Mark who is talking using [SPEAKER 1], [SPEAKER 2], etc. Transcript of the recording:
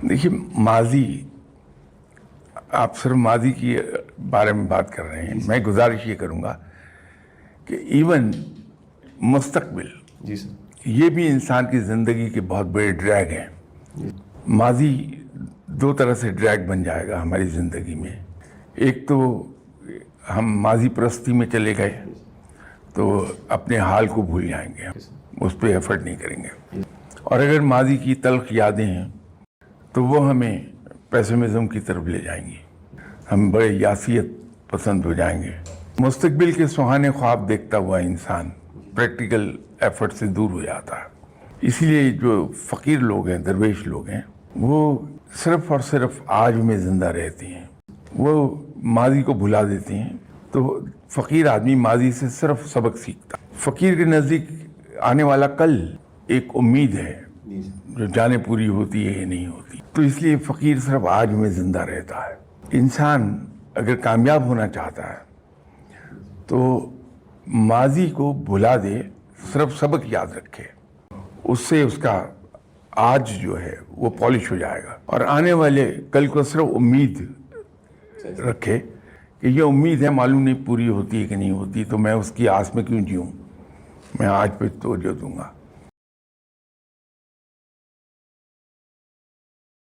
[SPEAKER 1] دیکھیے ماضی، آپ صرف ماضی کے بارے میں بات کر رہے ہیں، میں گزارش یہ کروں گا کہ ایون مستقبل،
[SPEAKER 2] جی سر،
[SPEAKER 1] یہ بھی انسان کی زندگی کے بہت بڑے ڈریگ ہیں۔ ماضی دو طرح سے ڈریگ بن جائے گا ہماری زندگی میں۔ ایک تو ہم ماضی پرستی میں چلے گئے تو اپنے حال کو بھول جائیں گے، اس پہ ایفرٹ نہیں کریں گے، اور اگر ماضی کی تلخ یادیں ہیں تو وہ ہمیں پیسمزم کی طرف لے جائیں گی، ہم بڑے یاسیت پسند ہو جائیں گے۔ مستقبل کے سہانے خواب دیکھتا ہوا انسان پریکٹیکل ایفرٹ سے دور ہو جاتا ہے۔ اسی لیے جو فقیر لوگ ہیں، درویش لوگ ہیں، وہ صرف اور صرف آج میں زندہ رہتے ہیں، وہ ماضی کو بھلا دیتے ہیں۔ تو فقیر آدمی ماضی سے صرف سبق سیکھتا۔ فقیر کے نزدیک آنے والا کل ایک امید ہے جو جانے پوری ہوتی ہے یا نہیں ہوتی، تو اس لیے فقیر صرف آج میں زندہ رہتا ہے۔ انسان اگر کامیاب ہونا چاہتا ہے تو ماضی کو بھلا دے، صرف سبق یاد رکھے، اس سے اس کا آج جو ہے وہ پالش ہو جائے گا، اور آنے والے کل کو صرف امید رکھے کہ یہ امید ہے، معلوم نہیں پوری ہوتی ہے کہ نہیں ہوتی، تو میں اس کی آس میں کیوں جیوں، میں آج پہ توجہ دوں گا۔